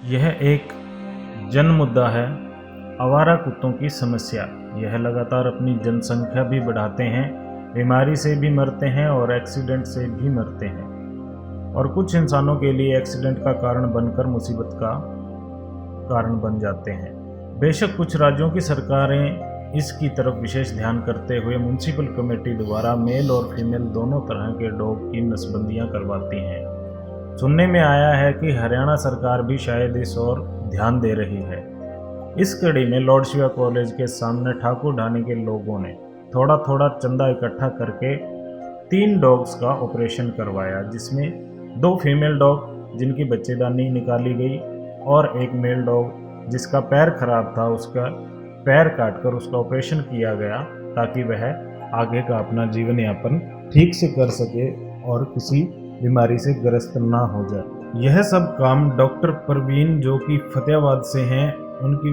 यह एक जन मुद्दा है, आवारा कुत्तों की समस्या। यह लगातार अपनी जनसंख्या भी बढ़ाते हैं, बीमारी से भी मरते हैं और एक्सीडेंट से भी मरते हैं, और कुछ इंसानों के लिए एक्सीडेंट का कारण बनकर मुसीबत का कारण बन जाते हैं। बेशक कुछ राज्यों की सरकारें इसकी तरफ विशेष ध्यान करते हुए म्युनिसिपल कमेटी द्वारा मेल और फीमेल दोनों तरह के डॉग की नसबंदियां करवाती हैं। सुनने में आया है कि हरियाणा सरकार भी शायद इस ओर ध्यान दे रही है। इस कड़ी में लॉर्ड शिवा कॉलेज के सामने ठाकुर ढाणी के लोगों ने थोड़ा थोड़ा चंदा इकट्ठा करके 3 डॉग्स का ऑपरेशन करवाया, जिसमें 2 फीमेल डॉग जिनकी बच्चेदानी निकाली गई और एक मेल डॉग जिसका पैर खराब था, उसका पैर काटकर उसका ऑपरेशन किया गया ताकि वह आगे का अपना जीवन यापन ठीक से कर सके और किसी बीमारी से ग्रस्त ना हो जाए। यह सब काम डॉक्टर परवीन जो कि फतेहाबाद से हैं, उनकी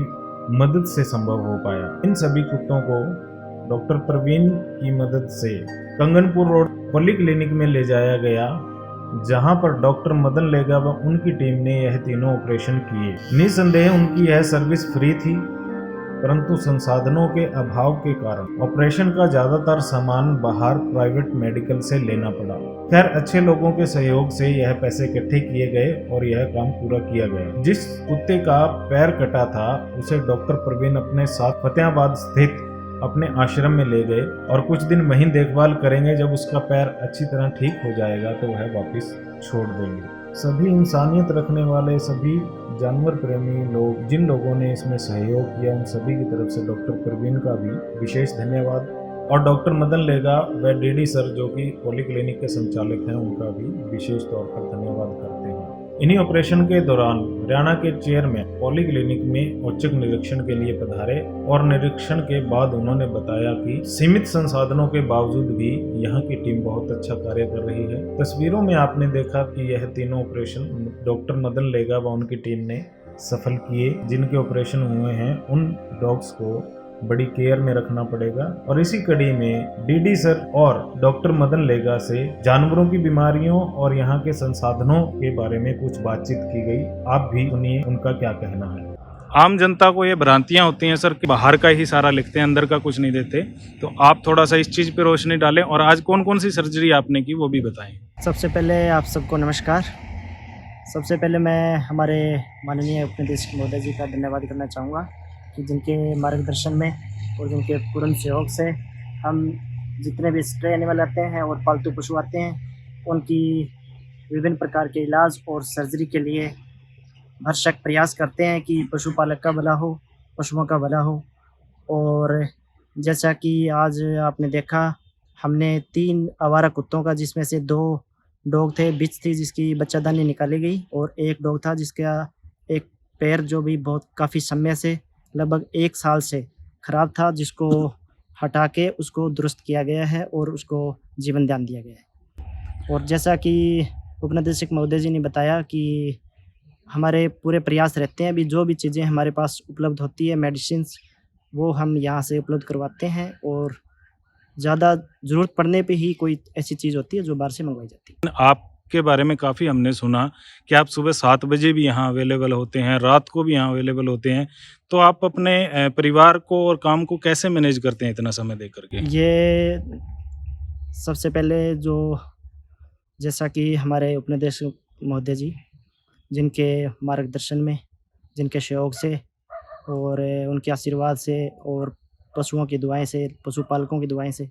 मदद से संभव हो पाया। इन सभी कुत्तों को डॉक्टर परवीन की मदद से कंगनपुर रोड पॉलीक्लिनिक में ले जाया गया, जहां पर डॉक्टर मदन लेगा व उनकी टीम ने यह तीनों ऑपरेशन किए। निसंदेह उनकी यह सर्विस फ्री थी, परंतु संसाधनों के अभाव के कारण ऑपरेशन का ज्यादातर सामान बाहर प्राइवेट मेडिकल से लेना पड़ा। खैर, अच्छे लोगों के सहयोग से यह पैसे इकट्ठे किए गए और यह काम पूरा किया गया। जिस कुत्ते का पैर कटा था उसे डॉक्टर प्रवीण अपने साथ फतेहाबाद स्थित अपने आश्रम में ले गए और कुछ दिन वहीं देखभाल करेंगे। जब उसका पैर अच्छी तरह ठीक हो जाएगा तो वह वापस छोड़ देंगे। सभी इंसानियत रखने वाले, सभी जानवर प्रेमी लोग, जिन लोगों ने इसमें सहयोग किया, उन सभी की तरफ से डॉक्टर प्रवीण का भी विशेष धन्यवाद, और डॉक्टर मदन लेगा व डीडी सर जो कि पॉलीक्लिनिक के संचालक हैं, उनका भी विशेष तौर पर धन्यवाद करते हैं। इन्हीं ऑपरेशन के दौरान हरियाणा के चेयरमैन पॉलीक्लिनिक में औचक निरीक्षण के लिए पधारे और निरीक्षण के बाद उन्होंने बताया कि सीमित संसाधनों के बावजूद भी यहाँ की टीम बहुत अच्छा कार्य कर रही है। तस्वीरों में आपने देखा कि यह तीनों ऑपरेशन डॉक्टर मदन लेगा व उनकी टीम ने सफल किए। जिनके ऑपरेशन हुए हैं उन डॉग्स को बड़ी केयर में रखना पड़ेगा, और इसी कड़ी में डीडी सर और डॉक्टर मदन लेगा से जानवरों की बीमारियों और यहाँ के संसाधनों के बारे में कुछ बातचीत की गई। आप भी सुनिए उनका क्या कहना है। आम जनता को ये भ्रांतियां होती हैं सर कि बाहर का ही सारा लिखते हैं, अंदर का कुछ नहीं देते, तो आप थोड़ा सा इस चीज़ पे रोशनी डालें और आज कौन कौन सी सर्जरी आपने की वो भी बताएं। सबसे पहले आप सबको नमस्कार। सबसे पहले मैं हमारे माननीय उपनिदेशक महोदय जी का धन्यवाद करना चाहूँगा कि जिनके मार्गदर्शन में और जिनके पूर्ण सहयोग से हम जितने भी स्ट्रे एनिमल आते हैं और पालतू पशु आते हैं उनकी विभिन्न प्रकार के इलाज और सर्जरी के लिए भरसक प्रयास करते हैं कि पशुपालक का भला हो, पशुओं का भला हो। और जैसा कि आज आपने देखा, हमने 3 आवारा कुत्तों का, जिसमें से 2 डॉग थे, बिच थी जिसकी बच्चादानी निकाली गई, और एक डॉग था जिसका एक पैर जो भी बहुत काफ़ी समय से लगभग 1 साल से ख़राब था, जिसको हटा के उसको दुरुस्त किया गया है और उसको जीवन दान दिया गया है। और जैसा कि उपनिदेशक महोदय जी ने बताया कि हमारे पूरे प्रयास रहते हैं, अभी जो भी चीज़ें हमारे पास उपलब्ध होती है, मेडिसिन्स, वो हम यहाँ से उपलब्ध करवाते हैं, और ज़्यादा ज़रूरत पड़ने पे ही कोई ऐसी चीज़ होती है जो बाहर से मंगवाई जाती है। आपके बारे में काफ़ी हमने सुना कि आप सुबह 7 बजे भी यहाँ अवेलेबल होते हैं, रात को भी यहाँ अवेलेबल होते हैं, तो आप अपने परिवार को और काम को कैसे मैनेज करते हैं इतना समय दे करके? ये सबसे पहले जो, जैसा कि हमारे उपनिदेशक महोदय जी, जिनके मार्गदर्शन में, जिनके सहयोग से और उनके आशीर्वाद से और पशुओं की दुआएं से, पशुपालकों की दुआएं से,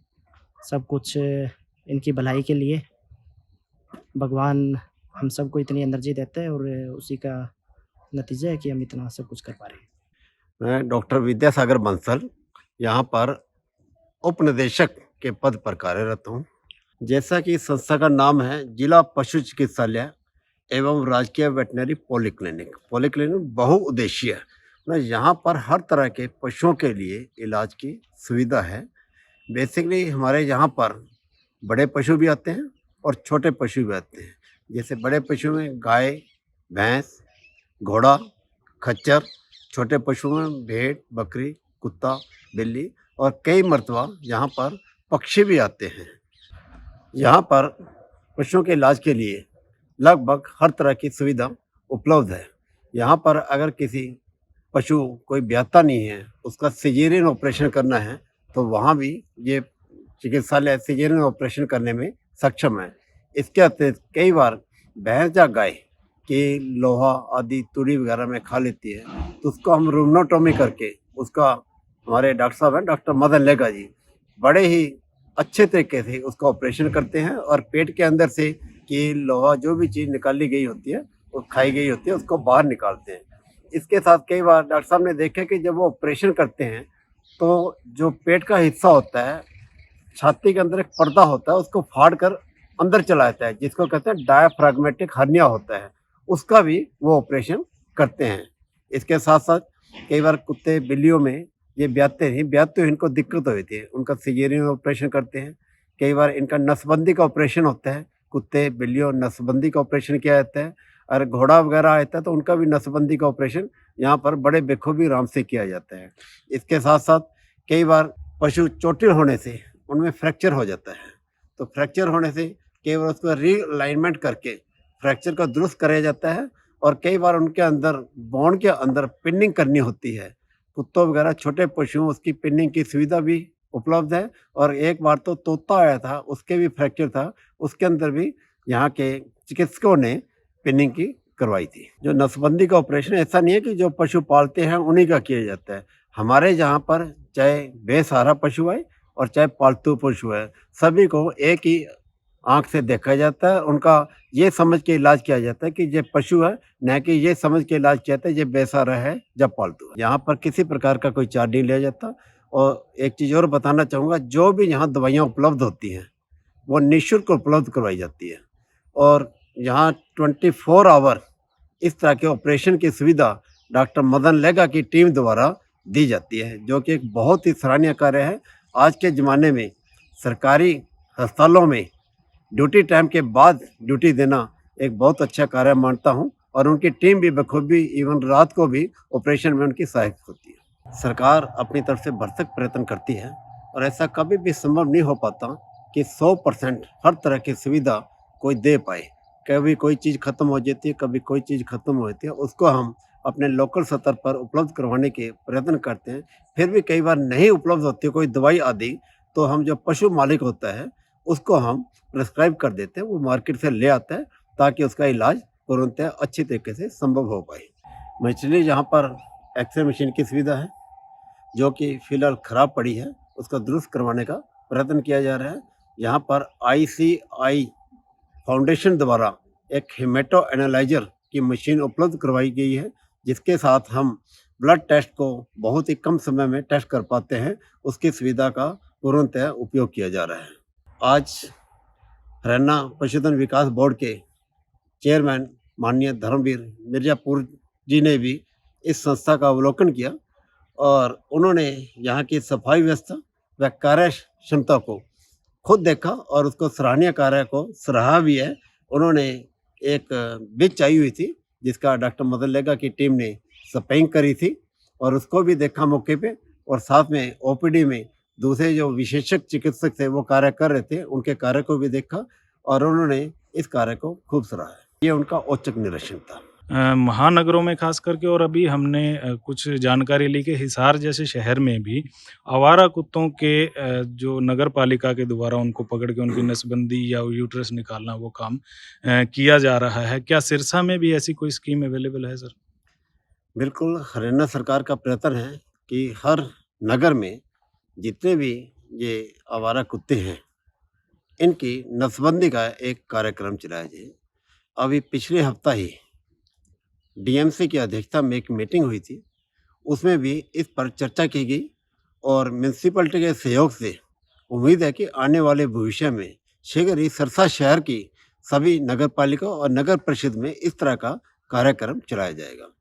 सब कुछ इनकी भलाई के लिए भगवान हम सबको इतनी एनर्जी देता है, और उसी का नतीजा है कि हम इतना सब कुछ कर पा रहे हैं। मैं डॉक्टर विद्यासागर बंसल यहाँ पर उपनिदेशक के पद पर कार्यरत हूँ। जैसा कि संस्था का नाम है जिला पशु चिकित्सालय एवं राजकीय वेटनरी पॉलीक्लिनिक। पॉलीक्लिनिक बहुउद्देशीय है। यहाँ पर हर तरह के पशुओं के लिए इलाज की सुविधा है। बेसिकली हमारे यहाँ पर बड़े पशु भी आते हैं और छोटे पशु भी आते हैं। जैसे बड़े पशु में गाय, भैंस, घोड़ा, खच्चर, छोटे पशु में भेड़, बकरी, कुत्ता, बिल्ली, और कई मर्तबा यहाँ पर पक्षी भी आते हैं। यहाँ पर पशुओं के इलाज के लिए लगभग हर तरह की सुविधा उपलब्ध है। यहाँ पर अगर किसी पशु कोई ब्याता नहीं है, उसका सिजेरियन ऑपरेशन करना है, तो वहाँ भी ये चिकित्सालय सिजेरियन ऑपरेशन करने में सक्षम है। इसके अतिरिक्त कई बार भैंस या गाय के लोहा आदि तूड़ी वगैरह में खा लेती है, तो उसको हम रूमेटोमी करके उसका, हमारे डॉक्टर साहब हैं डॉक्टर मदन लेगा जी, बड़े ही अच्छे तरीके से उसका ऑपरेशन करते हैं और पेट के अंदर से कि लोहा जो भी चीज़ निकाली गई होती है, वो खाई गई होती है, उसको बाहर निकालते हैं। इसके साथ कई बार डॉक्टर साहब ने देखा कि जब वो ऑपरेशन करते हैं, तो जो पेट का हिस्सा होता है, छाती के अंदर एक पर्दा होता है, उसको फाड़ कर अंदर चला जाता है, जिसको कहते हैं डायाफ्रागमेटिक हर्निया होता है, उसका भी वो ऑपरेशन करते हैं। इसके साथ-साथ कई बार कुत्ते बिल्लियों में ये ब्याते नहीं, ब्याते हुए इनको दिक्कत हुई थी, उनका सिजेरियन ऑपरेशन करते हैं। कई बार इनका नसबंदी का ऑपरेशन होता है, कुत्ते बिल्लियों नसबंदी का ऑपरेशन किया जाता है। और घोड़ा वगैरह आता है तो उनका भी नसबंदी का ऑपरेशन यहाँ पर बड़े बेखूबी आराम से किया जाता है। इसके साथ-साथ कई बार पशु चोटिल होने से उनमें फ्रैक्चर हो जाता है, तो फ्रैक्चर होने से कई बार उसको रीअलाइनमेंट करके फ्रैक्चर को दुरुस्त कराया जाता है और कई बार उनके अंदर बोन के अंदर पिनिंग करनी होती है। कुत्तों वगैरह छोटे पशुओं उसकी पिनिंग की सुविधा भी उपलब्ध है और एक बार तो तोता आया था, उसके भी फ्रैक्चर था, उसके अंदर भी यहाँ के चिकित्सकों ने पिनिंग की करवाई थी। जो नसबंदी का ऑपरेशन ऐसा नहीं है कि जो पशु पालते हैं उन्हीं का किया जाता है। हमारे यहाँ पर चाहे बेसहारा पशु है और चाहे पालतू पशु है, सभी को एक ही आँख से देखा जाता है। उनका ये समझ के इलाज किया जाता है कि ये पशु है, न कि ये समझ के इलाज किया जाता है ये बेसहारा है या पालतू है। यहाँ पर किसी प्रकार का कोई चार्ज नहीं लिया जाता। और एक चीज़ और बताना चाहूँगा, जो भी यहाँ दवाइयाँ उपलब्ध होती हैं, वो निःशुल्क उपलब्ध करवाई जाती है और यहाँ 24 आवर इस तरह के ऑपरेशन की सुविधा डॉक्टर मदन लेगा की टीम द्वारा दी जाती है, जो कि एक बहुत ही सराहनीय कार्य है। आज के ज़माने में सरकारी अस्पतालों में ड्यूटी टाइम के बाद ड्यूटी देना एक बहुत अच्छा कार्य मानता हूँ और उनकी टीम भी बखूबी इवन रात को भी ऑपरेशन में उनकी सहायक होती है। सरकार अपनी तरफ से भरसक प्रयत्न करती है और ऐसा कभी भी संभव नहीं हो पाता कि 100% हर तरह की सुविधा कोई दे पाए। कभी कोई चीज़ ख़त्म हो जाती है, कभी कोई चीज़ ख़त्म हो जाती है, उसको हम अपने लोकल स्तर पर उपलब्ध करवाने के प्रयत्न करते हैं। फिर भी कई बार नहीं उपलब्ध होती कोई दवाई आदि, तो हम जो पशु मालिक होता है उसको हम प्रिस्क्राइब कर देते हैं, वो मार्केट से ले आता है ताकि उसका इलाज तुरंत अच्छी तरीके से संभव हो पाए। नेचुरली यहाँ पर एक्सरे मशीन की सुविधा है, जो कि फ़िलहाल ख़राब पड़ी है, उसका दुरुस्त करवाने का प्रयत्न किया जा रहा है। यहाँ पर ICI फाउंडेशन द्वारा एक हेमेटो एनालाइज़र की मशीन उपलब्ध करवाई गई है, जिसके साथ हम ब्लड टेस्ट को बहुत ही कम समय में टेस्ट कर पाते हैं। उसकी सुविधा का तुरंत उपयोग किया जा रहा है। आज हरियाणा पशुधन विकास बोर्ड के चेयरमैन माननीय धर्मवीर मिर्ज़ापुर जी ने भी इस संस्था का अवलोकन किया और उन्होंने यहाँ की सफाई व्यवस्था व कार्य क्षमता को खुद देखा और उसको सराहनीय कार्य को सराहा भी है। उन्होंने एक बिच चाहिए हुई थी, जिसका डॉक्टर मदन लेगा की टीम ने स्पैइंग करी थी और उसको भी देखा मौके पे और साथ में OPD में दूसरे जो विशेषज्ञ चिकित्सक थे वो कार्य कर रहे थे, उनके कार्य को भी देखा और उन्होंने इस कार्य को खूब सराहा। ये उनका औचक निरीक्षण था। महानगरों में खास करके और अभी हमने कुछ जानकारी ली कि हिसार जैसे शहर में भी आवारा कुत्तों के जो नगर पालिका के द्वारा उनको पकड़ के उनकी नसबंदी या यूट्रस निकालना वो काम किया जा रहा है। क्या सिरसा में भी ऐसी कोई स्कीम अवेलेबल है सर? बिल्कुल, हरियाणा सरकार का प्रयत्न है कि हर नगर में जितने भी ये आवारा कुत्ते हैं, इनकी नसबंदी का एक कार्यक्रम चलाया जाए। अभी पिछले हफ्ता ही DMC की अध्यक्षता में एक मीटिंग हुई थी, उसमें भी इस पर चर्चा की गई और म्यूनसिपैलिटी के सहयोग से उम्मीद है कि आने वाले भविष्य में शीघ्र ही सिरसा शहर की सभी नगर पालिका और नगर परिषद में इस तरह का कार्यक्रम चलाया जाएगा।